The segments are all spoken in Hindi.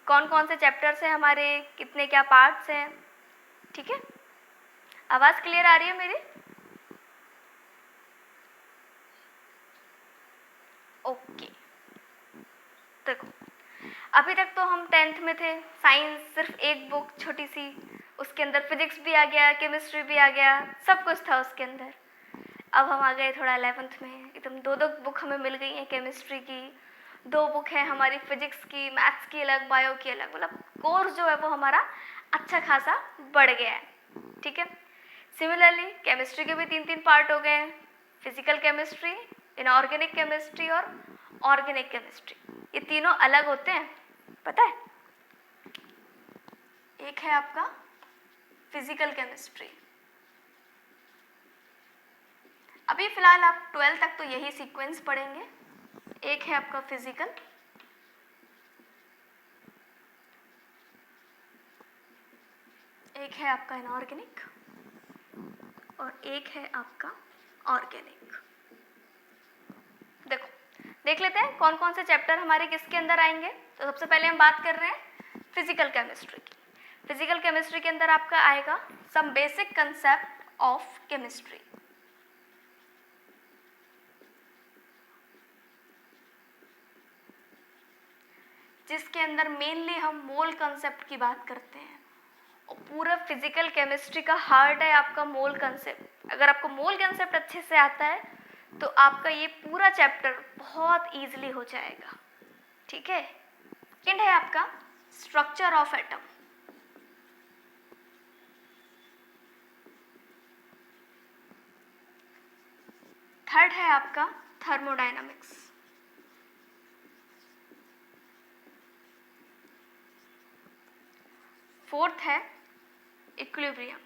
कौन कौन से चैप्टर्स हैं हमारे, कितने क्या पार्ट्स हैं, ठीक है। आवाज़ क्लियर आ रही है मेरी? ओके। देखो, अभी तक तो हम 10th में थे, साइंस सिर्फ एक बुक छोटी सी, उसके अंदर फिजिक्स भी आ गया, केमिस्ट्री भी आ गया, सब कुछ था उसके अंदर। अब हम आ गए थोड़ा 11th में, एकदम दो दो बुक हमें मिल गई हैं केमिस्ट्री की, 2 बुक है हमारी फिजिक्स की, मैथ्स की अलग, बायो की अलग, मतलब कोर्स जो है वो हमारा अच्छा खासा बढ़ गया है, ठीक है। सिमिलरली केमिस्ट्री के भी 3-3 पार्ट हो गए हैं, फिजिकल केमिस्ट्री, इनऑर्गेनिक केमिस्ट्री और ऑर्गेनिक केमिस्ट्री। ये तीनों अलग होते हैं, पता है। एक है आपका फिजिकल केमिस्ट्री, अभी फिलहाल आप 12 तक तो यही सीक्वेंस पढ़ेंगे। एक है आपका फिजिकल, एक है आपका इनऑर्गेनिक और एक है आपका ऑर्गेनिक। देखो, देख लेते हैं कौन कौन से चैप्टर हमारे किसके अंदर आएंगे। तो सबसे पहले हम बात कर रहे हैं फिजिकल केमिस्ट्री की। फिजिकल केमिस्ट्री के अंदर आपका आएगा some basic concept of chemistry. जिसके अंदर मेनली हम मोल कंसेप्ट की बात करते हैं, और पूरा फिजिकल केमिस्ट्री का हार्ट है आपका मोल कंसेप्ट। अगर आपको मोल कंसेप्ट अच्छे से आता है तो आपका ये पूरा चैप्टर बहुत ईजिली हो जाएगा, ठीक है। सेकेंड है आपका स्ट्रक्चर ऑफ एटम। थर्ड है आपका थर्मोडायनामिक्स। फोर्थ है इक्विलिब्रियम।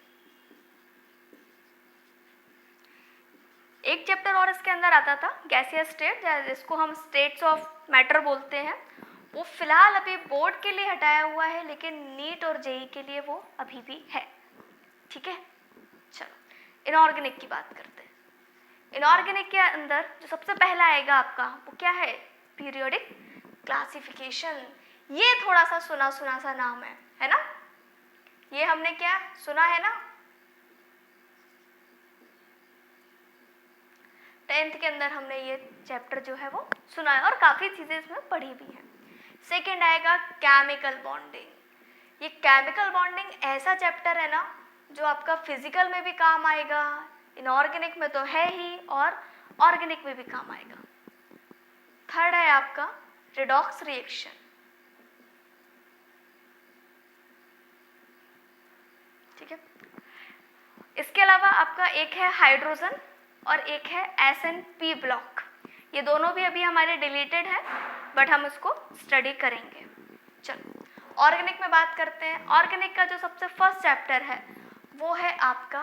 एक चैप्टर और इसके अंदर आता था गैसियस स्टेट, जिसको हम स्टेट्स ऑफ मैटर बोलते हैं, वो फिलहाल अभी बोर्ड के लिए हटाया हुआ है, लेकिन नीट और जेई के लिए वो अभी भी है, ठीक है। चलो इनऑर्गेनिक की बात करते हैं। इनऑर्गेनिक के अंदर जो सबसे पहला आएगा आपका वो क्या है, पीरियोडिक क्लासिफिकेशन। ये थोड़ा सा सुना सुना सा नाम है ना। ये हमने क्या सुना है ना, 10th के अंदर हमने ये चैप्टर जो है वो सुना है और काफ़ी चीज़ें इसमें पढ़ी भी हैं। सेकेंड आएगा केमिकल बॉन्डिंग। ये केमिकल बॉन्डिंग ऐसा चैप्टर है ना जो आपका फिजिकल में भी काम आएगा, इनऑर्गेनिक में तो है ही, और ऑर्गेनिक में भी काम आएगा। थर्ड है आपका रिडॉक्स रिएक्शन। ठीक है। इसके अलावा आपका एक है हाइड्रोजन और एक है SN-P ब्लॉक। ये दोनों भी अभी हमारे डिलीटेड है, बट हम इसको स्टडी करेंगे। चलो ऑर्गेनिक में बात करते हैं। ऑर्गेनिक का जो सबसे फर्स्ट चैप्टर है वो है आपका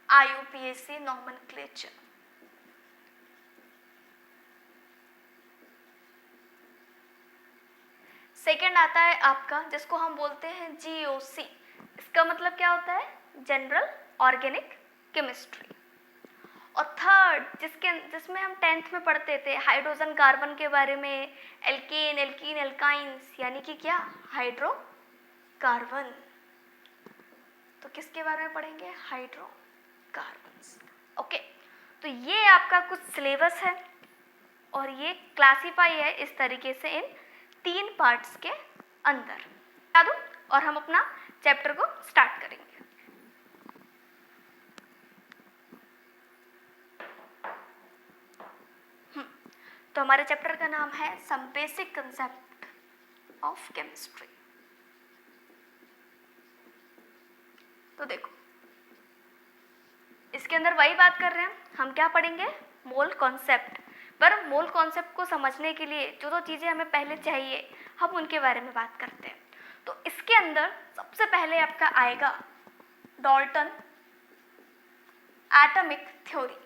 IUPAC नॉमेनक्लेचर। सेकेंड आता है आपका जिसको हम बोलते हैं GOC। इसका मतलब क्या होता है, जनरल ऑर्गेनिक केमिस्ट्री। और थर्ड जिसमें हम 10th में पढ़ते थे हाइड्रोजन कार्बन के बारे में, एल्केन एल्कीन एल्काइंस, यानी कि क्या, हाइड्रोकार्बन। तो किसके बारे में पढ़ेंगे, हाइड्रोकार्बन्स। ओके, तो ये आपका कुछ सिलेबस है और ये क्लासीफाई है इस तरीके से इन 3 पार्ट्स के अंदर। बता दूं और हम अपना चैप्टर को स्टार्ट करेंगे। तो हमारे चैप्टर का नाम है some basic concept of chemistry. तो देखो इसके अंदर वही बात कर रहे हैं हम, क्या पढ़ेंगे, मोल कॉन्सेप्ट। पर मोल कॉन्सेप्ट को समझने के लिए जो जो चीज़ें हमें पहले चाहिए हम उनके बारे में बात करते हैं। तो इसके अंदर सबसे पहले आपका आएगा डाल्टन एटॉमिक थ्योरी।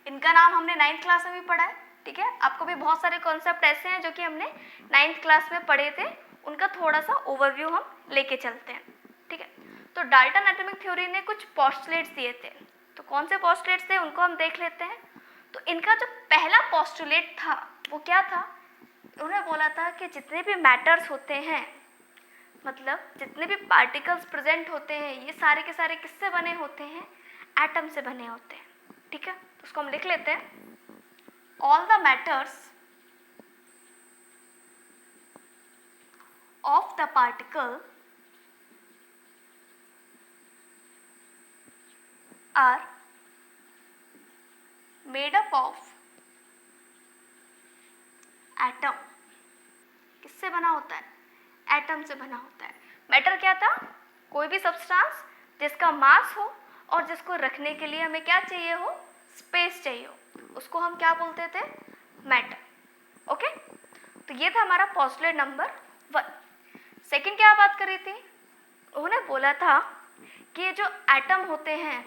इनका नाम हमने 9th क्लास में भी पढ़ा है, ठीक है। आपको भी बहुत सारे कॉन्सेप्ट ऐसे हैं जो कि हमने 9th क्लास में पढ़े थे, उनका थोड़ा सा ओवरव्यू हम लेके चलते हैं, ठीक है। तो डाल्टन एटॉमिक थ्योरी ने कुछ पोस्टुलेट्स दिए थे, तो कौन से पोस्टुलेट्स थे उनको हम देख लेते हैं। तो इनका जो पहला पोस्टुलेट था वो क्या था, उन्होंने बोला था कि जितने भी मैटर्स होते हैं, मतलब जितने भी पार्टिकल्स प्रेजेंट होते हैं, ये सारे के सारे किससे बने होते हैं? एटम से बने होते हैं। ठीक है, तो उसको हम लिख लेते हैं। All the matters of the particle are made up of atom. किससे बना होता है? एटम से बना होता है। मैटर क्या था? कोई भी सब्सटेंस जिसका मास हो और जिसको रखने के लिए हमें क्या चाहिए हो? स्पेस चाहिए हो, उसको हम क्या बोलते थे? मैटर। ओके, तो ये था हमारा पोस्टुलेट नंबर 1। सेकंड क्या बात कर रही थी? उन्होंने बोला था कि ये जो एटम होते हैं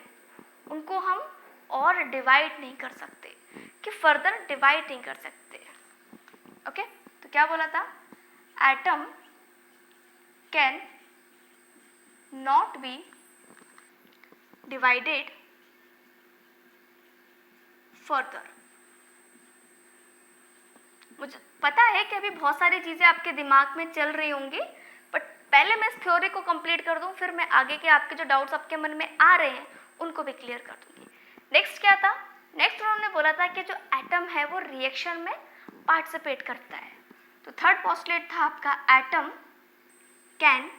उनको हम और डिवाइड नहीं कर सकते, कि फर्दर डिवाइड नहीं कर सकते। ओके, तो क्या बोला था? Atom can not be divided further. मुझे पता है कि अभी बहुत सारी चीज़ें आपके दिमाग में चल रही होंगी, बट पहले मैं इस थ्योरी को कंप्लीट कर दूं, फिर मैं आगे के आपके जो डाउट्स आपके मन में आ रहे हैं उनको भी क्लियर कर दूंगी। नेक्स्ट क्या था? नेक्स्ट उन्होंने बोला था कि जो एटम है वो रिएक्शन में पार्टिसिपेट करता है। तो थर्ड पोस्टुलेट था आपका, atom can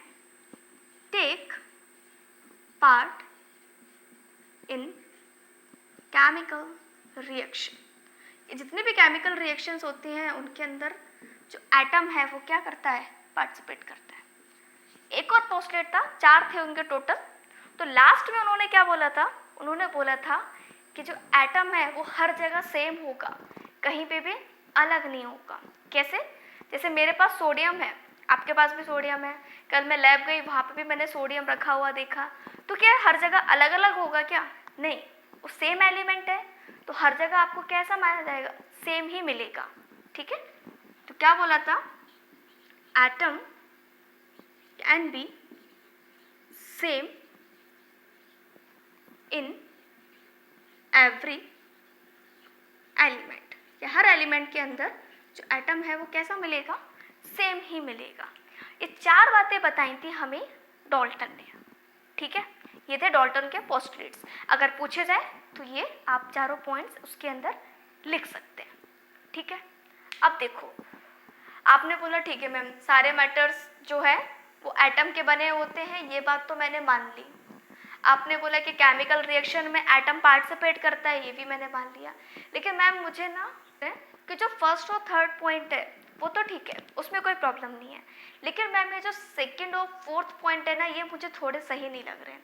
take part in chemical reaction. ये जितनी भी केमिकल रिएक्शंस होती हैं उनके अंदर जो एटम है वो क्या करता है? पार्टिसिपेट करता है। एक और पोस्टुलेट था, 4 थे उनके टोटल। तो लास्ट में उन्होंने क्या बोला था? उन्होंने बोला था कि जो एटम है वो हर जगह सेम होगा, कहीं पे भी अलग नहीं होगा। कैसे? जैसे मेरे पास सोडियम है, आपके पास भी सोडियम है। कल मैं लैब गई, वहाँ पे भी मैंने सोडियम रखा हुआ देखा। तो क्या हर जगह अलग अलग होगा क्या? नहीं, वो सेम एलिमेंट है, तो हर जगह आपको कैसा माना जाएगा? सेम ही मिलेगा। ठीक है, तो क्या बोला था? Atom can be same in every element, या हर एलिमेंट के अंदर जो एटम है वो कैसा मिलेगा? सेम ही मिलेगा। ये 4 बातें बताई थी हमें डाल्टन ने। ठीक है, ये थे डाल्टन के पोस्टुलेट्स। अगर पूछे जाए तो ये आप चारों पॉइंट्स उसके अंदर लिख सकते हैं। ठीक है, अब देखो, आपने बोला ठीक है मैम, सारे मैटर्स जो है वो एटम के बने होते हैं, ये बात तो मैंने मान ली। आपने बोला कि केमिकल रिएक्शन में एटम पार्टिसिपेट करता है, ये भी मैंने मान लिया। लेकिन मैम मुझे ना कि जो फर्स्ट और थर्ड पॉइंट है वो तो ठीक है, उसमें कोई प्रॉब्लम नहीं है। लेकिन मैम ये जो सेकंड और फोर्थ पॉइंट है ना, ये मुझे थोड़े सही नहीं लग रहे हैं।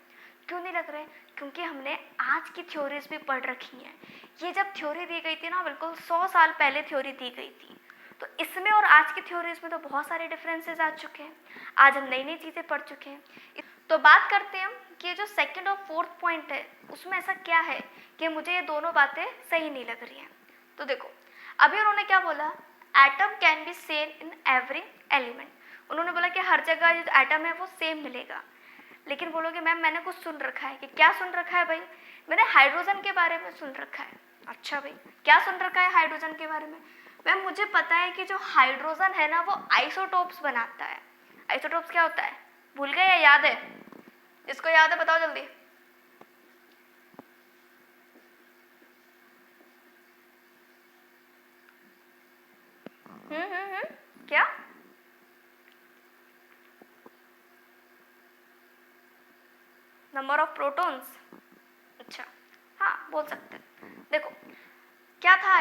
क्यों नहीं लग रहे? क्योंकि हमने आज की थ्योरीज भी पढ़ रखी हैं। ये जब थ्योरी दी गई थी ना, बिल्कुल 100 साल पहले थ्योरी दी गई थी। तो इसमें और आज की थ्योरीज में तो बहुत सारे डिफरेंसेस आ चुके हैं। आज हम नई नई चीज़ें पढ़ चुके हैं। तो बात करते हैं हम कि ये जो सेकंड और फोर्थ पॉइंट है उसमें ऐसा क्या है कि मुझे ये दोनों बातें सही नहीं लग रही हैं। तो देखो, अभी उन्होंने क्या बोला? Atom can be same in every element. उन्होंने बोला कि हर जगह जो एटम है वो सेम मिलेगा। लेकिन बोलोगे मैम मैंने कुछ सुन रखा है। कि क्या सुन रखा है भाई? मैंने हाइड्रोजन के बारे में सुन रखा है। अच्छा भाई, क्या सुन रखा है हाइड्रोजन के बारे में? मैम मुझे पता है कि जो हाइड्रोजन है ना वो आइसोटोप्स बनाता है। आइसोटोप्स क्या होता है? भूल गए या याद है? जिसको याद है बताओ जल्दी। क्या? Number of protons. अच्छा, हाँ बोल सकते हैं। देखो क्या था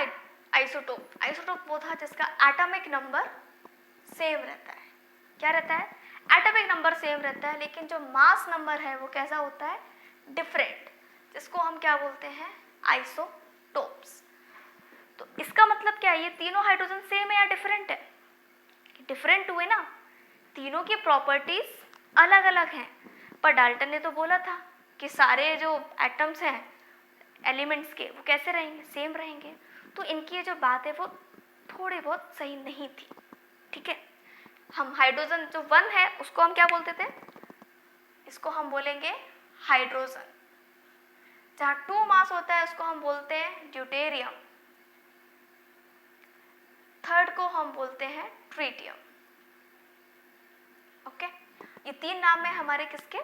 आइसोटोप? आइसोटोप वो था जिसका एटॉमिक नंबर सेम रहता है। क्या रहता है? एटॉमिक नंबर सेम रहता है, लेकिन जो मास नंबर है वो कैसा होता है? डिफरेंट, जिसको हम क्या बोलते हैं? आइसोटोप्स। तो इसका मतलब क्या है? ये तीनों हाइड्रोजन सेम है या डिफरेंट है? डिफरेंट हुए ना, तीनों की प्रॉपर्टीज अलग अलग हैं। पर डाल्टन ने तो बोला था कि सारे जो एटम्स हैं एलिमेंट्स के वो कैसे रहेंगे? सेम रहेंगे। तो इनकी ये जो बात है वो थोड़ी बहुत सही नहीं थी। ठीक है, हम हाइड्रोजन जो 1 है उसको हम क्या बोलते थे? इसको हम बोलेंगे हाइड्रोजन। जहाँ 2 मास होता है उसको हम बोलते हैं ड्यूटेरियम। थर्ड को हम बोलते हैं ट्रिटियम। ओके, ये 3 नाम है हमारे किसके,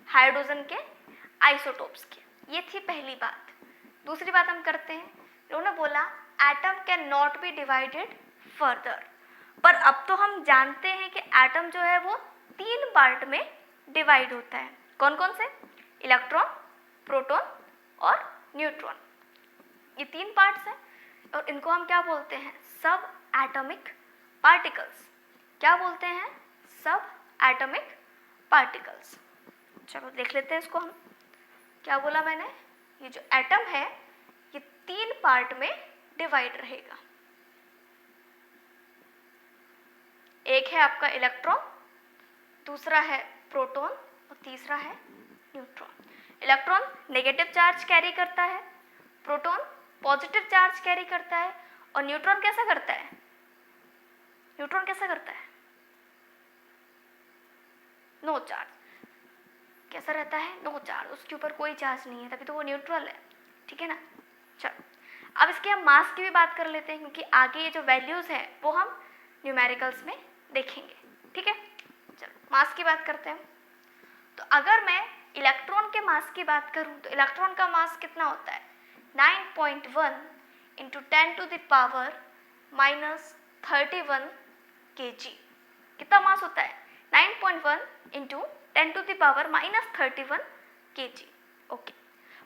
हाइड्रोजन के आइसोटोप्स के। ये थी पहली बात। दूसरी बात हम करते हैं, उन्होंने बोला atom can not be divided further, पर अब तो हम जानते हैं कि एटम जो है वो 3 पार्ट में डिवाइड होता है। कौन कौन से, इलेक्ट्रॉन, प्रोटॉन और न्यूट्रॉन। ये 3 पार्ट्स हैं और इनको हम क्या बोलते हैं, सब एटॉमिक पार्टिकल्स। क्या बोलते हैं, सब एटॉमिक पार्टिकल्स। चलो देख लेते हैं इसको हम, क्या बोला मैंने, ये जो एटम है ये 3 पार्ट में डिवाइड रहेगा। एक है आपका इलेक्ट्रॉन, दूसरा है प्रोटॉन और तीसरा है neutron. Electron negative charge carry करता है, प्रोटॉन पॉजिटिव चार्ज कैरी करता है और न्यूट्रॉन कैसा करता है, न्यूट्रॉन कैसा करता है, नो चार्ज। कैसा रहता है, नो चार्ज, उसके ऊपर कोई चार्ज नहीं है, तभी तो वो न्यूट्रल है। ठीक है ना। चलो अब इसके हम मास की भी बात कर लेते हैं, क्योंकि आगे ये जो वैल्यूज हैं वो हम न्यूमेरिकल्स में देखेंगे। ठीक है, चलो मास की बात करते हैं। तो अगर मैं इलेक्ट्रॉन के मास की बात करूं तो इलेक्ट्रॉन का मास कितना होता है, 9.1 into 10 to the power -31 kg। कितना मास होता है, 9.1 into 10 to the power -31 kg। Okay,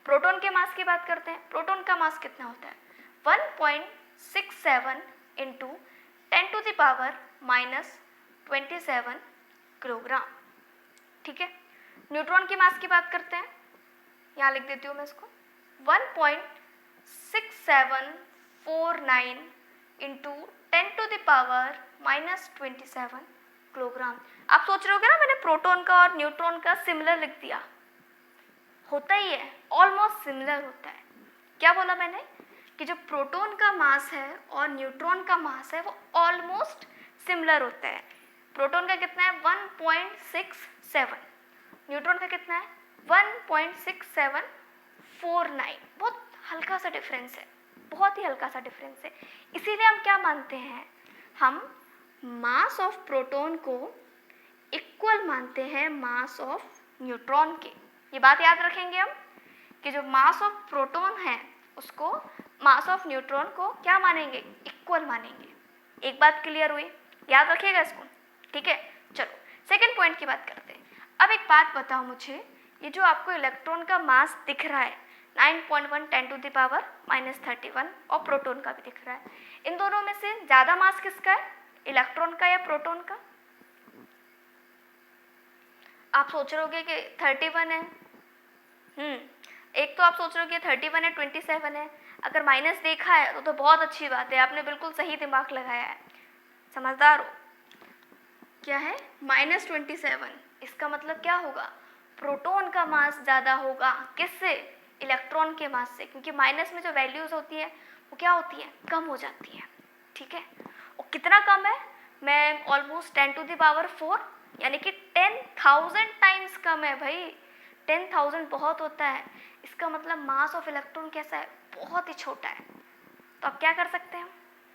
proton के मास की बात करते हैं। प्रोटॉन का मास कितना होता है, 1.67 into 10 to the power -27 kilogram. ठीक है, न्यूट्रॉन की मास की बात करते हैं, यहाँ लिख देती हूँ मैं इसको, 1.6749 into 10 to the power -27 kilogram. आप सोच रहे होगे ना, मैंने प्रोटॉन का और न्यूट्रॉन का सिमिलर लिख दिया, होता ही है, ऑलमोस्ट सिमिलर होता है। क्या बोला मैंने कि जो प्रोटॉन का मास है और न्यूट्रॉन का मास है वो ऑलमोस्ट सिमिलर होता है। प्रोटॉन का कितना है, 1.67, न्यूट्रॉन का कितना है, 1.6749। बहुत हल्का सा डिफरेंस है, बहुत ही हल्का सा डिफरेंस है। इसीलिए हम क्या मानते हैं, हम मास ऑफ प्रोटॉन को इक्वल मानते हैं मास ऑफ न्यूट्रॉन के। ये बात याद रखेंगे हम कि जो मास ऑफ प्रोटॉन है उसको मास ऑफ न्यूट्रॉन को क्या मानेंगे, इक्वल मानेंगे। एक बात क्लियर हुई, याद रखिएगा इसको। ठीक है, चलो सेकंड पॉइंट की बात करते हैं। अब एक बात बताओ मुझे, ये जो आपको इलेक्ट्रॉन का मास दिख रहा है 9.1 10 टू द पावर -31 और प्रोटॉन का भी दिख रहा है, इन दोनों में से ज़्यादा मास किसका है, इलेक्ट्रॉन का या प्रोटॉन का? आप सोच रहे होगे कि 31 है, एक तो आप सोच रहे हो कि 31 है, 27 है। अगर माइनस देखा है तो बहुत अच्छी बात है, आपने बिल्कुल सही दिमाग लगाया है, समझदार हो। क्या है, -27, इसका मतलब क्या होगा, प्रोटॉन का मास ज़्यादा होगा, किससे, इलेक्ट्रॉन के मास से, क्योंकि माइनस में जो वैल्यूज़ होती है वो क्या होती है, कम हो जाती है। ठीक है, और कितना कम है, मैं ऑलमोस्ट 10 टू द पावर 4 यानी कि 10,000 टाइम्स कम है भाई। 10,000 बहुत होता है, इसका मतलब मास ऑफ इलेक्ट्रॉन कैसा है, बहुत ही छोटा है। तो आप क्या कर सकते हैं,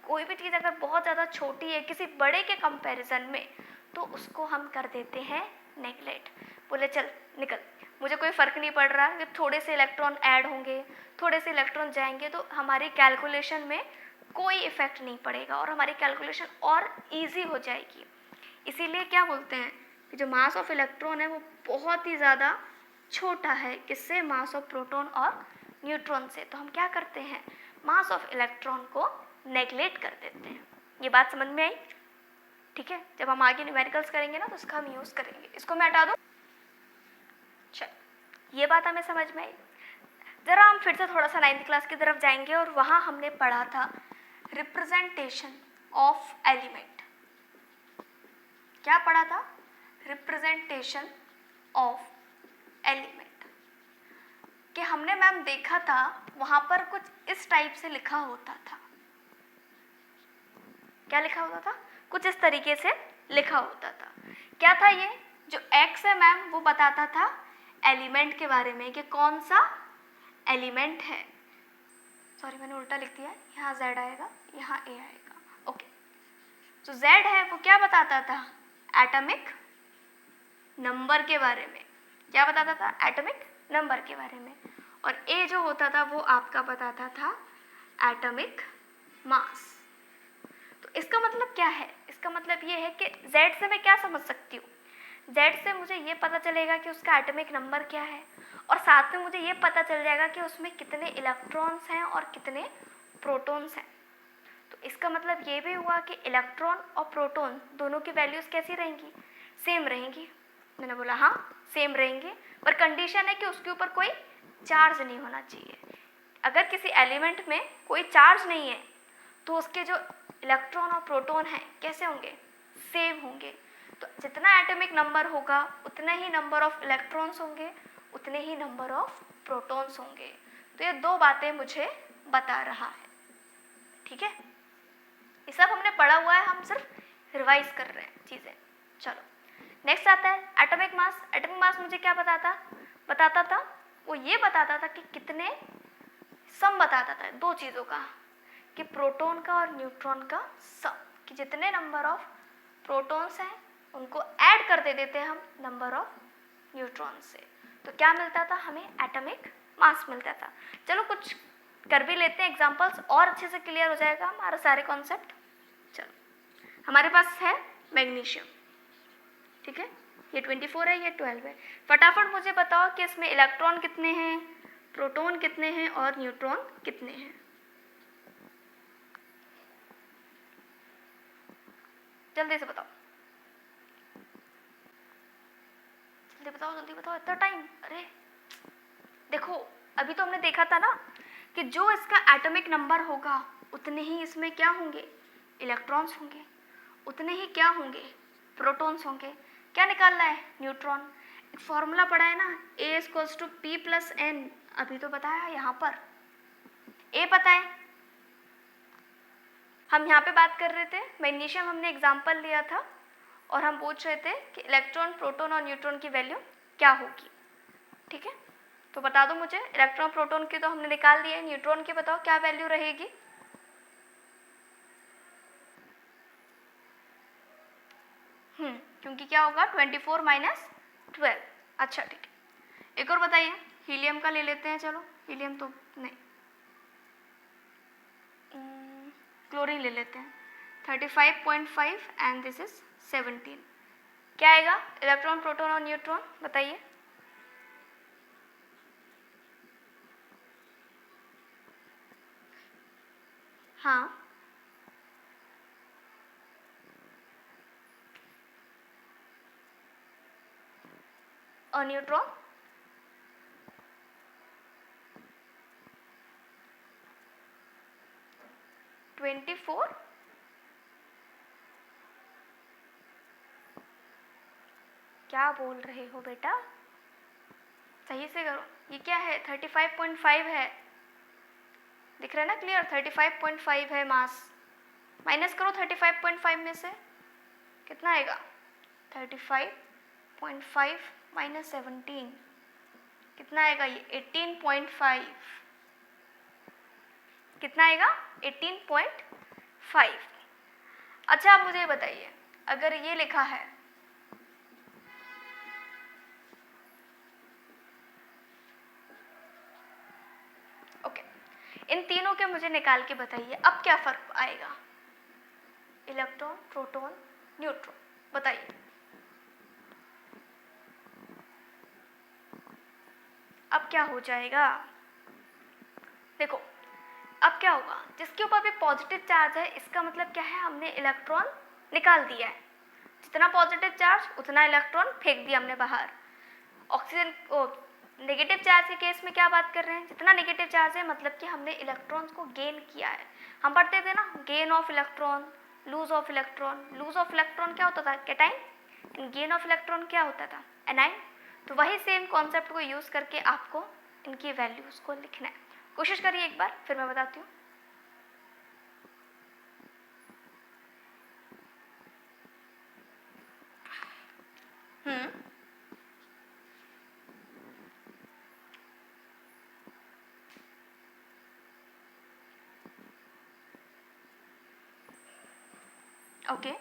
कोई भी चीज़ अगर बहुत ज़्यादा छोटी है किसी बड़े के कंपैरिजन में तो उसको हम कर देते हैं नेगलेक्ट। बोले चल निकल, मुझे कोई फ़र्क नहीं पड़ रहा कि थोड़े से इलेक्ट्रॉन ऐड होंगे, थोड़े से इलेक्ट्रॉन जाएंगे, तो हमारी कैलकुलेशन में कोई इफ़ेक्ट नहीं पड़ेगा और हमारी कैलकुलेशन और ईजी हो जाएगी। इसीलिए क्या बोलते हैं कि जो मास ऑफ इलेक्ट्रॉन है वो बहुत ही ज़्यादा छोटा है, किससे, मास ऑफ प्रोटॉन और न्यूट्रॉन से। तो हम क्या करते हैं, मास ऑफ इलेक्ट्रॉन को नेगलेक्ट कर देते हैं। ये बात समझ में आई? ठीक है, जब हम आगे न्यूमेरिकल्स करेंगे ना तो उसका हम यूज़ करेंगे। इसको मैं हटा दूँ, चल ये बात हमें समझ में आई। ज़रा हम फिर से थोड़ा सा 9th क्लास की तरफ जाएंगे और वहाँ हमने पढ़ा था रिप्रेजेंटेशन ऑफ एलिमेंट। क्या पढ़ा था, रिप्रेजेंटेशन ऑफ एलिमेंट, कि हमने मैम देखा था वहाँ पर कुछ इस टाइप से लिखा होता था। क्या लिखा होता था, कुछ इस तरीके से लिखा होता था। क्या था ये, जो एक्स है मैम वो बताता था एलिमेंट के बारे में कि कौन सा एलिमेंट है। सॉरी मैंने उल्टा लिख दिया है, यहाँ जेड आएगा, यहाँ ए आएगा। ओके, जो Z है वो क्या बताता था? एटॉमिक नंबर के बारे में। क्या बताता था? एटॉमिक नंबर के बारे में। और A जो होता था वो आपका बताता था एटॉमिक मास। तो इसका मतलब क्या है? इसका मतलब ये है कि Z से मैं क्या समझ सकती हूँ? Z से मुझे ये पता चलेगा कि उसका एटॉमिक नंबर क्या है, और साथ में मुझे ये पता चल जाएगा कि उसमें कितने इलेक्ट्रॉन्स हैं और कितने प्रोटॉन्स हैं। तो इसका मतलब ये भी हुआ कि इलेक्ट्रॉन और प्रोटॉन दोनों की वैल्यूज़ कैसी रहेंगी? सेम रहेंगी। मैंने बोला हाँ सेम रहेंगे, पर कंडीशन है कि उसके ऊपर कोई चार्ज नहीं होना चाहिए। अगर किसी एलिमेंट में कोई चार्ज नहीं है तो उसके जो इलेक्ट्रॉन और प्रोटॉन हैं कैसे होंगे? सेम होंगे। तो जितना एटॉमिक नंबर होगा उतने ही नंबर ऑफ इलेक्ट्रॉन्स होंगे, उतने ही नंबर ऑफ प्रोटॉन्स होंगे। तो ये दो बातें मुझे बता रहा है। ठीक है, ये सब हमने पढ़ा हुआ है, हम सिर्फ रिवाइज कर रहे हैं चीज़ें। चलो नेक्स्ट आता है एटॉमिक मास। एटॉमिक मास मुझे क्या बताता था? वो ये बताता था कि कितने सम बताता था दो चीज़ों का, कि प्रोटॉन का और न्यूट्रॉन का सम, कि जितने नंबर ऑफ प्रोटॉन्स हैं उनको ऐड कर देते हैं हम नंबर ऑफ न्यूट्रॉन से। तो क्या मिलता था हमें? एटॉमिक मास मिलता था। चलो कुछ कर भी लेते हैं एग्जांपल्स, और अच्छे से क्लियर हो जाएगा हमारा सारे कॉन्सेप्ट। चलो हमारे पास है मैग्नीशियम, ठीक है, ये 24 है, ये 12 है। फटाफट मुझे बताओ कि इसमें इलेक्ट्रॉन कितने हैं, प्रोटॉन कितने हैं और न्यूट्रॉन कितने हैं? जल्दी से बताओ, जल्दी बताओ, इतना टाइम? अरे देखो अभी तो हमने देखा था ना कि जो इसका एटॉमिक नंबर होगा उतने ही इसमें क्या होंगे? इलेक्ट्रॉन्स होंगे। उतने ही क्या होंगे? प्रोटॉन्स होंगे। क्या निकालना है? न्यूट्रॉन। एक फॉर्मूला पढ़ा है ना, A=P+N। अभी तो बताया यहाँ पर A पता है। हम यहाँ पे बात कर रहे थे मैग्नीशियम, हमने एग्जाम्पल लिया था और हम पूछ रहे थे कि इलेक्ट्रॉन, प्रोटॉन और न्यूट्रॉन की वैल्यू क्या होगी। ठीक है, तो बता दो मुझे, इलेक्ट्रॉन प्रोटॉन की तो हमने निकाल दी है, न्यूट्रॉन की बताओ क्या वैल्यू रहेगी? क्योंकि क्या होगा? 24 - 12। अच्छा ठीक है, एक और बताइए, हीलियम का ले लेते हैं। चलो हीलियम तो नहीं, क्लोरीन ले लेते हैं। 35.5 एंड दिस इज 17। क्या आएगा? इलेक्ट्रॉन, प्रोटॉन और न्यूट्रॉन बताइए। हाँ और न्यूट्रॉन? $24। क्या बोल रहे हो बेटा? सही से करो, ये क्या है? 35.5 है, दिख रहा है ना क्लियर? 35.5 है मास। माइनस करो 35.5 में से, कितना आएगा? 35.5 - 17 कितना आएगा? ये 18.5। कितना आएगा? 18.5। अच्छा आप मुझे बताइए, अगर ये लिखा है ओके, इन तीनों के मुझे निकाल के बताइए अब क्या फर्क आएगा? इलेक्ट्रॉन, प्रोटॉन, न्यूट्रॉन, बताइए। अब क्या हो जाएगा? देखो अब क्या होगा, जिसके ऊपर भी पॉजिटिव चार्ज है इसका मतलब क्या है? हमने इलेक्ट्रॉन निकाल दिया है। जितना पॉजिटिव चार्ज उतना इलेक्ट्रॉन फेंक दिया हमने बाहर। ऑक्सीजन नेगेटिव चार्ज के केस में क्या बात कर रहे हैं? जितना नेगेटिव चार्ज है मतलब कि हमने इलेक्ट्रॉन्स को गेन किया है। हम पढ़ते थे ना, gain of electron, lose of electron. Lose of electron क्या होता था? कैटाइन। गेन ऑफ इलेक्ट्रॉन क्या होता था? एनाइन। तो वही सेम कॉन्सेप्ट को यूज़ करके आपको इनकी वैल्यूज़ को लिखना है। कोशिश करिए एक बार, फिर मैं बताती हूँ। ओके,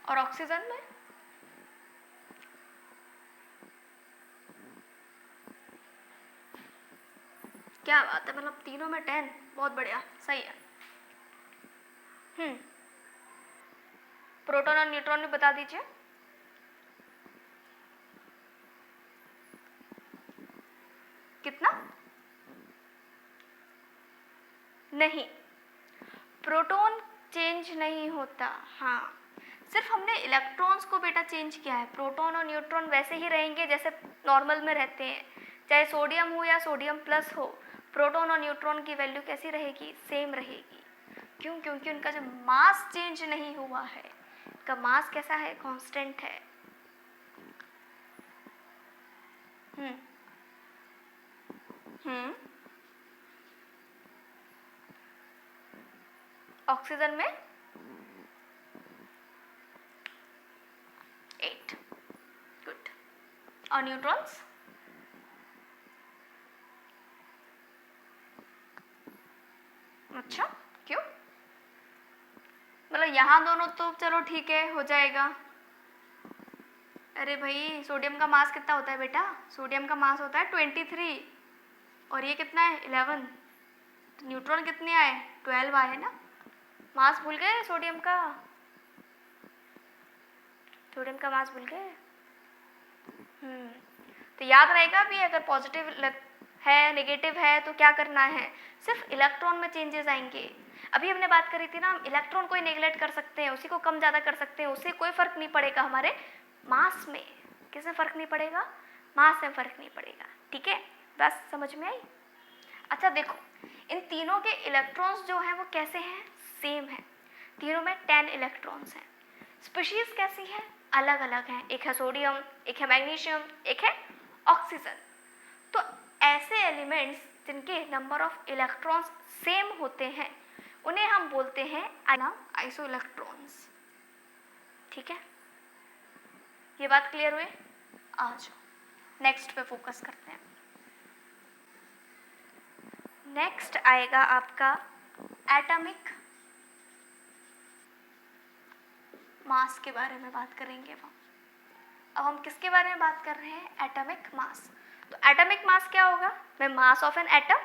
और ऑक्सीजन में? क्या बात है, मतलब तीनों में 10, बहुत बढ़िया, सही है। प्रोटॉन और न्यूट्रॉन भी बता दीजिए। कितना? नहीं, प्रोटॉन चेंज नहीं होता। हाँ, सिर्फ हमने इलेक्ट्रॉन्स को बेटा चेंज किया है। प्रोटॉन और न्यूट्रॉन वैसे ही रहेंगे जैसे नॉर्मल में रहते हैं, चाहे सोडियम हो या सोडियम प्लस हो, प्रोटॉन और न्यूट्रॉन की वैल्यू कैसी रहेगी? सेम रहेगी। क्यों? क्योंकि उनका जो मास चेंज नहीं हुआ है, उनका मास कैसा है? कांस्टेंट है। ऑक्सीजन में 8, गुड। और न्यूट्रॉन्स? अच्छा, क्यों? मतलब यहाँ दोनों तो चलो ठीक है, हो जाएगा। अरे भाई, सोडियम का मास कितना होता है बेटा? सोडियम का मास होता है 23, और ये कितना है? 11। तो न्यूट्रॉन कितने आए? 12 आए ना। मास भूल गए सोडियम का? सोडियम का मास भूल गए? तो याद रहेगा भी, अगर पॉजिटिव है, नेगेटिव है, तो क्या करना है? सिर्फ इलेक्ट्रॉन में चेंजेस आएंगे। अभी हमने बात करी थी ना, हम इलेक्ट्रॉन को ही नेगलेक्ट कर सकते हैं, उसी को कम ज़्यादा कर सकते हैं, उससे कोई फ़र्क नहीं पड़ेगा हमारे मास में। किसमें फ़र्क नहीं पड़ेगा? मास में फ़र्क नहीं पड़ेगा। ठीक है, बस समझ में आई? अच्छा देखो, इन तीनों के इलेक्ट्रॉन्स जो हैं वो कैसे हैं? सेम है। तीनों में 10 इलेक्ट्रॉन्स हैं। स्पीशीज कैसी है? अलग अलग हैं। एक है सोडियम, एक है मैग्नीशियम, एक है ऑक्सीजन। तो ऐसे एलिमेंट्स जिनके नंबर ऑफ इलेक्ट्रॉन्स सेम होते हैं, उन्हें हम बोलते हैं आइसो इलेक्ट्रॉन्स। ठीक है, ये बात क्लियर हुई? आ जाओ नेक्स्ट पे फोकस करते हैं। नेक्स्ट आएगा आपका एटॉमिक मास के बारे में बात करेंगे हम। अब हम किसके बारे में बात कर रहे हैं? Atomic mass. तो एटॉमिक मास क्या होगा? मैं mass of an atom,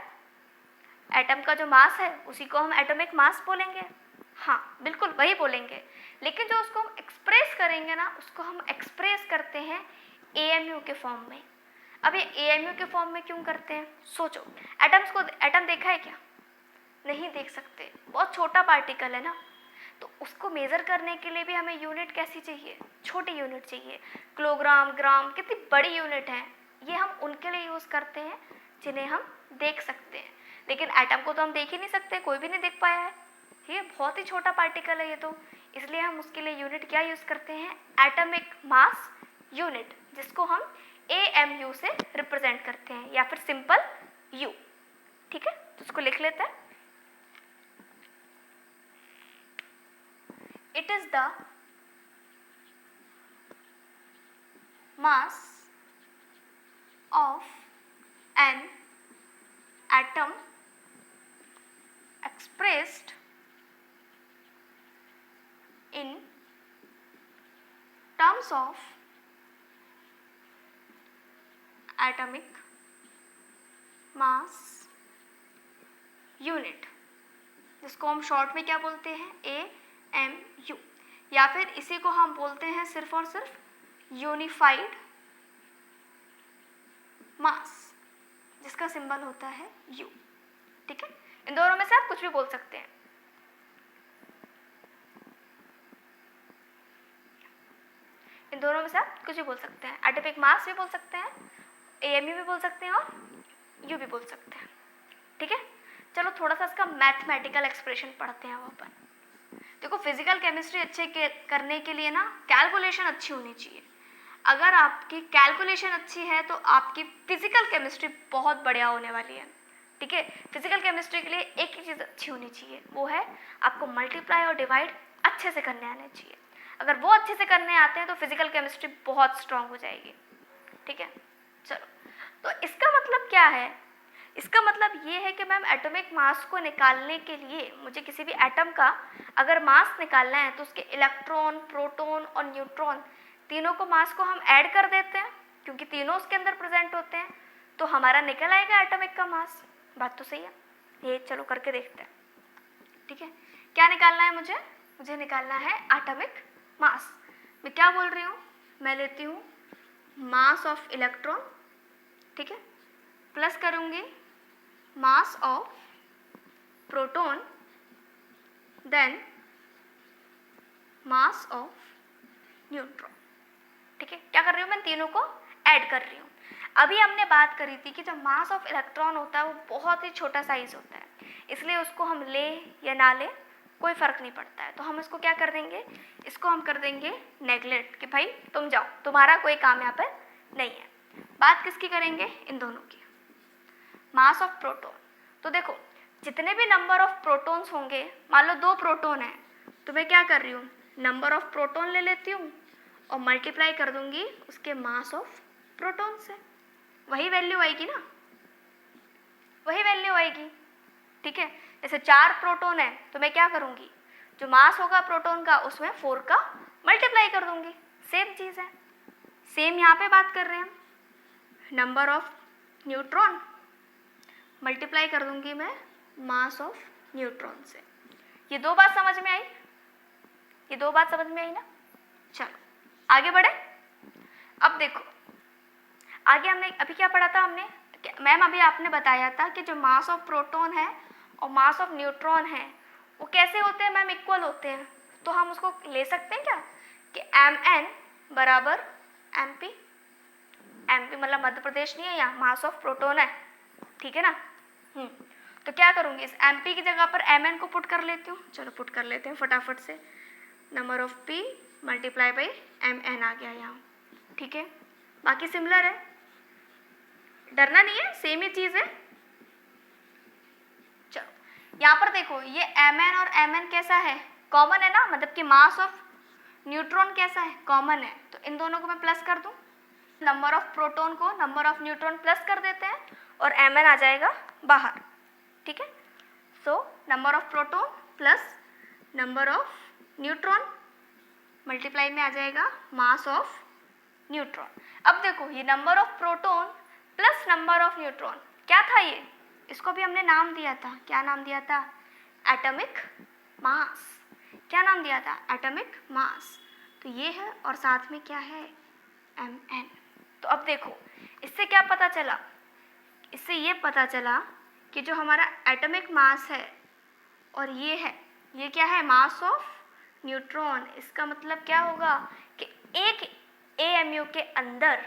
atom का जो मास है उसी को हम एटॉमिक मास बोलेंगे। हाँ बिल्कुल वही बोलेंगे, लेकिन जो उसको हम एक्सप्रेस करेंगे ना, उसको हम एक्सप्रेस करते हैं AMU के फॉर्म में। अब ये AMU के फॉर्म में क्यों करते हैं? सोचो, एटम्स को, एटम देखा है क्या? नहीं देख सकते, बहुत छोटा पार्टिकल है ना, तो उसको मेज़र करने के लिए भी हमें यूनिट कैसी चाहिए? छोटी यूनिट चाहिए। किलोग्राम, ग्राम, कितनी बड़ी यूनिट है, ये हम उनके लिए यूज़ करते हैं जिन्हें हम देख सकते हैं। लेकिन एटम को तो हम देख ही नहीं सकते, कोई भी नहीं देख पाया है, ये बहुत ही छोटा पार्टिकल है ये तो, इसलिए हम उसके लिए यूनिट क्या यूज़ करते हैं? एटॉमिक मास यूनिट, जिसको हम AMU से रिप्रेजेंट करते हैं, या फिर सिंपल U। ठीक है, तो उसको लिख लेते हैं। It is the mass of an atom expressed in terms of atomic mass unit, जिसको हम शॉर्ट में क्या बोलते हैं? AMU, या फिर इसी को हम बोलते हैं सिर्फ और सिर्फ यूनिफाइड मास, जिसका सिंबल होता है U। ठीक है, इन दोनों में से आप कुछ भी बोल सकते हैं। इन दोनों में से आप कुछ भी बोल सकते हैं, एटॉमिक मास भी बोल सकते हैं, AMU भी बोल सकते हैं, और U भी बोल सकते हैं। ठीक है, चलो थोड़ा सा इसका मैथमेटिकल एक्सप्रेशन पढ़ते हैं अब अपन। देखो, फिजिकल केमिस्ट्री अच्छे करने के लिए ना कैलकुलेशन अच्छी होनी चाहिए। अगर आपकी कैलकुलेशन अच्छी है तो आपकी फिजिकल केमिस्ट्री बहुत बढ़िया होने वाली है। ठीक है, फिजिकल केमिस्ट्री के लिए एक ही चीज़ अच्छी होनी चाहिए, वो है आपको मल्टीप्लाई और डिवाइड अच्छे से करने आने चाहिए। अगर वो अच्छे से करने आते हैं तो फिजिकल केमिस्ट्री बहुत स्ट्रांग हो जाएगी। ठीक है, चलो, तो इसका मतलब क्या है इसका मतलब ये है कि मैम एटॉमिक मास को निकालने के लिए मुझे किसी भी एटम का अगर मास निकालना है तो उसके इलेक्ट्रॉन, प्रोटॉन और न्यूट्रॉन तीनों को मास को हम ऐड कर देते हैं, क्योंकि तीनों उसके अंदर प्रेजेंट होते हैं, तो हमारा निकल आएगा एटॉमिक का मास। बात तो सही है, ये चलो करके देखते हैं। ठीक है, क्या निकालना है मुझे? मुझे निकालना है एटॉमिक मास। मैं क्या बोल रही हूँ, मैं लेती हूँ मास ऑफ इलेक्ट्रॉन, ठीक है, प्लस करूँगी mass of proton, then mass of neutron. ठीक है, क्या कर रही हूँ मैं? तीनों को ऐड कर रही हूँ। अभी हमने बात करी थी कि जो मास ऑफ इलेक्ट्रॉन होता है वो बहुत ही छोटा साइज होता है, इसलिए उसको हम ले या ना ले कोई फ़र्क नहीं पड़ता है। तो हम इसको क्या कर देंगे, इसको हम कर देंगे नेगलेक्ट, कि भाई तुम जाओ, तुम्हारा कोई काम यहाँ पर नहीं है। बात किसकी करेंगे? इन दोनों की, मास ऑफ प्रोटॉन। तो देखो जितने भी नंबर ऑफ प्रोटॉन्स होंगे, मान लो 2 प्रोटॉन है, तो मैं क्या कर रही हूँ, नंबर ऑफ प्रोटॉन ले लेती हूँ और मल्टीप्लाई कर दूंगी उसके मास ऑफ प्रोटॉन से। वही वैल्यू आएगी ना, वही वैल्यू आएगी। ठीक है, जैसे 4 प्रोटॉन है तो मैं क्या करूँगी, जो मास होगा प्रोटॉन का उसमें 4 का मल्टीप्लाई कर दूंगी। सेम चीज़ है, सेम यहाँ पे बात कर रहे हैं हम। नंबर ऑफ न्यूट्रॉन मल्टीप्लाई कर दूंगी मैं मास ऑफ न्यूट्रॉन से। ये 2 बात समझ में आई? ये 2 बात समझ में आई ना? चलो आगे बढ़े। अब देखो आगे हमने अभी क्या पढ़ा था हमने, मैम अभी आपने बताया था कि जो मास ऑफ प्रोटॉन है और मास ऑफ न्यूट्रॉन है वो कैसे होते हैं मैम? इक्वल होते हैं। तो हम उसको ले सकते हैं क्या कि Mn बराबर MP, MP मतलब मध्य प्रदेश नहीं है, यहाँ मास ऑफ प्रोटॉन है, ठीक है ना। तो क्या करूँगी, इस MP की जगह पर Mn को पुट कर लेती हूँ। चलो पुट कर लेते हैं फटाफट से। Number of P multiply by Mn आ गया यहाँ, ठीक है। बाकी सिमिलर है, डरना नहीं है, सेम ही चीज़ है। चलो यहाँ पर देखो ये Mn और Mn कैसा है, कॉमन है ना, मतलब कि मास ऑफ न्यूट्रॉन कैसा है, कॉमन है। तो इन दोनों को मैं प्लस कर दूँ, नंबर ऑफ प्रोटॉन को नंबर ऑफ न्यूट्रॉन प्लस कर देते हैं और Mn आ जाएगा बाहर, ठीक है। So number of proton plus number of neutron multiply में आ जाएगा मास ऑफ न्यूट्रॉन। अब देखो ये number of proton plus number of neutron क्या था, ये इसको भी हमने नाम दिया था। क्या नाम दिया था? Atomic mass. क्या नाम दिया था? Atomic mass. तो ये है और साथ में क्या है, Mn। तो अब देखो इससे क्या पता चला, इससे ये पता चला कि जो हमारा एटॉमिक मास है और ये है, ये क्या है, मास ऑफ न्यूट्रॉन। इसका मतलब क्या होगा कि एक AMU के अंदर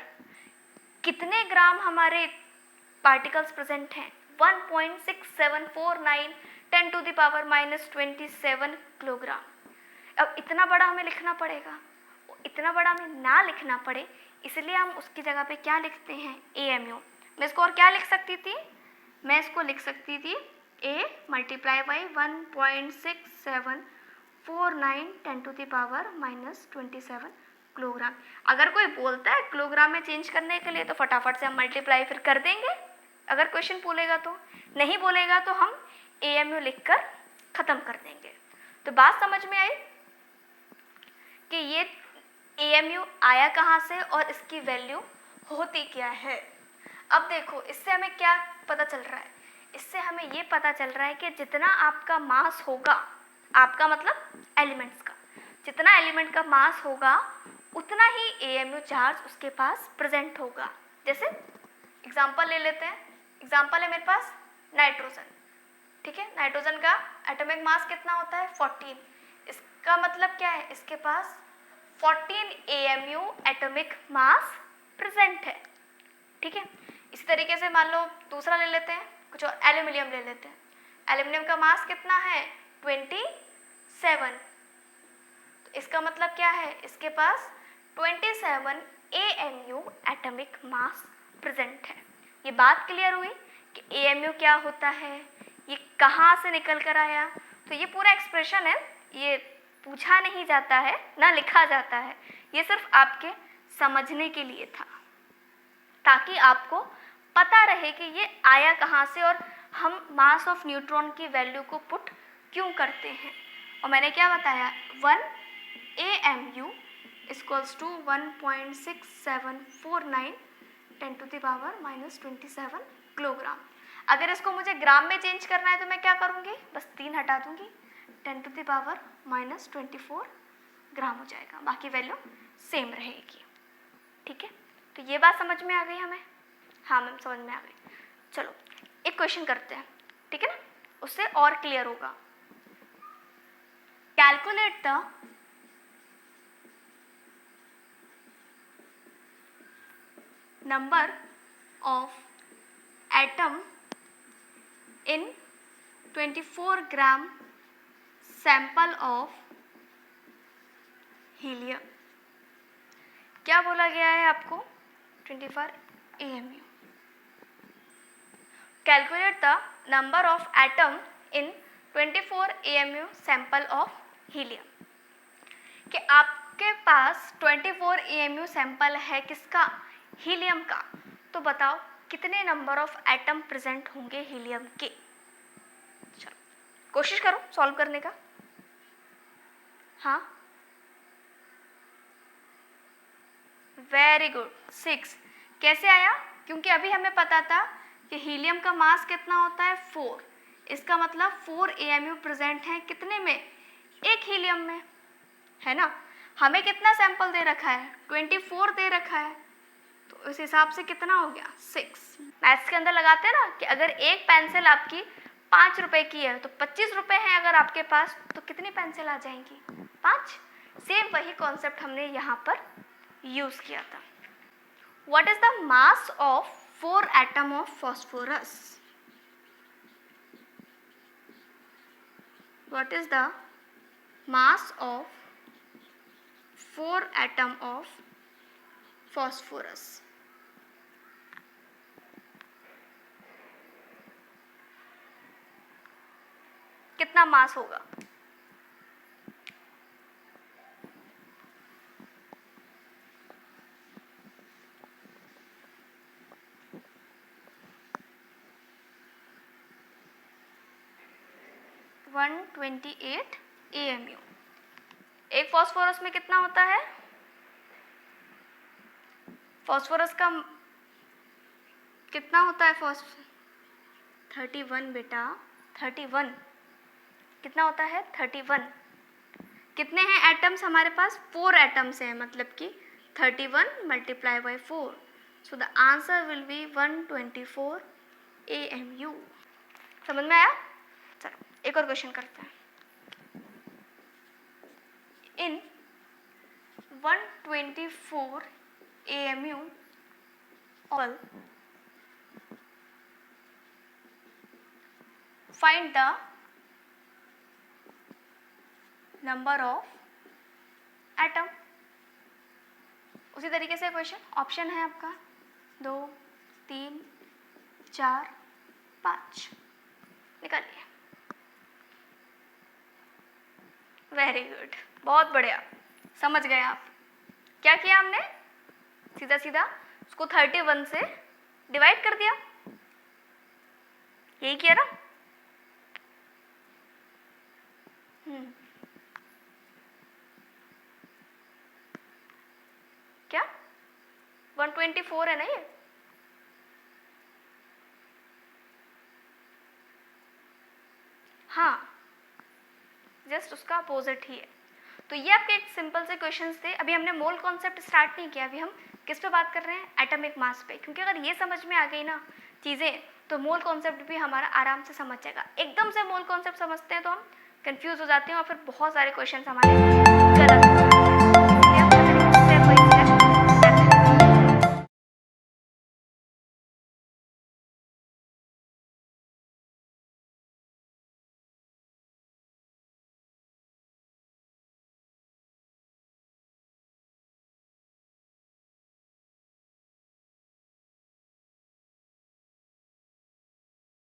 कितने ग्राम हमारे पार्टिकल्स प्रेजेंट हैं, 1.6749 10⁻⁻27 किलोग्राम। अब इतना बड़ा हमें लिखना पड़ेगा, इतना बड़ा हमें ना लिखना पड़े इसलिए हम उसकी जगह पे क्या लिखते हैं, AMU। मैं इसको और क्या लिख सकती थी, मैं इसको लिख सकती थी A मल्टीप्लाई बाई 1.6749 10⁻⁻27 किलोग्राम। अगर कोई बोलता है किलोग्राम में चेंज करने के लिए तो फटाफट से हम मल्टीप्लाई फिर कर देंगे, अगर क्वेश्चन बोलेगा तो। नहीं बोलेगा तो हम AMU लिखकर ख़त्म कर देंगे। तो बात समझ में आई कि ये AMU आया कहाँ से और इसकी वैल्यू होती क्या है। अब देखो इससे हमें क्या पता चल रहा है, इससे हमें ये पता चल रहा है कि जितना आपका मास होगा, आपका मतलब एलिमेंट्स का, जितना एलिमेंट का मास होगा उतना ही AMU चार्ज उसके पास प्रेजेंट होगा। जैसे एग्जांपल ले लेते हैं, एग्जांपल है मेरे पास नाइट्रोजन, ठीक है। नाइट्रोजन का एटॉमिक मास कितना होता है, 14। इसका मतलब क्या है, इसके पास 14 AMU एटॉमिक मास प्रेजेंट है, ठीक है। इसी तरीके से मान लो दूसरा ले लेते हैं, कुछ और, एल्यूमिनियम ले लेते हैं। एल्यूमिनियम का मास कितना है, 27। तो इसका मतलब क्या है, इसके पास 27 AMU एटॉमिक मास प्रेजेंट है। ये बात क्लियर हुई कि AMU क्या होता है, ये कहाँ से निकल कर आया। तो ये पूरा एक्सप्रेशन है, ये पूछा नहीं जाता है ना लिखा जाता है, ये सिर्फ आपके समझने के लिए था ताकि आपको पता रहे कि ये आया कहाँ से और हम मास ऑफ न्यूट्रॉन की वैल्यू को पुट क्यों करते हैं। और मैंने क्या बताया, 1 AMU इक्वल्स टू 1.6749 10⁻⁻27 किलोग्राम। अगर इसको मुझे ग्राम में चेंज करना है तो मैं क्या करूँगी, बस 3 हटा दूँगी, 10⁻⁻24 ग्राम हो जाएगा, बाकी वैल्यू सेम रहेगी। ठीक है, तो ये बात समझ में आ गई हमें? हाँ मैम समझ में आ गई। चलो एक क्वेश्चन करते हैं, ठीक है ना, उससे और क्लियर होगा। Calculate the number of atom in 24 gram sample of helium. क्या बोला गया है आपको, 24 AMU। Calculate the number of atom in 24 AMU sample of helium. कि आपके पास 24 AMU सैंपल है किसका, हीलियम का, तो बताओ कितने नंबर ऑफ एटम प्रेजेंट होंगे हीलियम के। चलो कोशिश करो सॉल्व करने का। हाँ वेरी गुड, 6। कैसे आया, क्योंकि अभी हमें पता था कि हीलियम का मास कितना होता है, 4। इसका मतलब 4 AMU प्रेजेंट हैं कितने में, एक हीलियम में, है ना। हमें कितना सैंपल दे रखा है, 24 दे रखा है, तो उस हिसाब से कितना हो गया, 6। मैथ्स के अंदर लगाते हैं ना कि अगर एक पेंसिल आपकी 5 रुपए की है तो 25 रुपए हैं अगर आपके पास, तो कितनी पेंसिल आ जाएंगी, 5। सेम वही कॉन्सेप्ट हमने यहाँ पर यूज किया था। What is the mass of 4 atom of phosphorus? What is the mass of 4 atom of phosphorus? कितना मास होगा, वन 128 AMU। एक फॉस्फोरस में कितना होता है, फॉस्फोरस का कितना होता है, 31 बेटा, 31 कितना होता है, 31। कितने हैं एटम्स हमारे पास, 4 एटम्स हैं, मतलब कि 31 multiply by 4, so the answer will be 124 AMU। समझ में आया। चलो एक और क्वेश्चन करते हैं। इन 124 AMU all find the number of atom। उसी तरीके से क्वेश्चन, ऑप्शन है आपका 2, 3, 4, 5, निकालिए। वेरी गुड, बहुत बढ़िया, समझ गए आप। क्या किया हमने, सीधा सीधा उसको 31 से डिवाइड कर दिया, यही किया ना। क्या 124 है ना ये, हाँ जस्ट उसका अपोजिट ही है। तो ये आपके एक सिंपल से क्वेश्चंस थे। अभी हमने मोल कॉन्सेप्ट स्टार्ट नहीं किया, अभी हम किस पे बात कर रहे हैं, एटॉमिक मास पे। क्योंकि अगर ये समझ में आ गई ना चीज़ें, तो मोल कॉन्सेप्ट भी हमारा आराम से समझ जाएगा। एकदम से मोल कॉन्सेप्ट समझते हैं तो हम कंफ्यूज हो जाते हैं और फिर बहुत सारे क्वेश्चन हमारे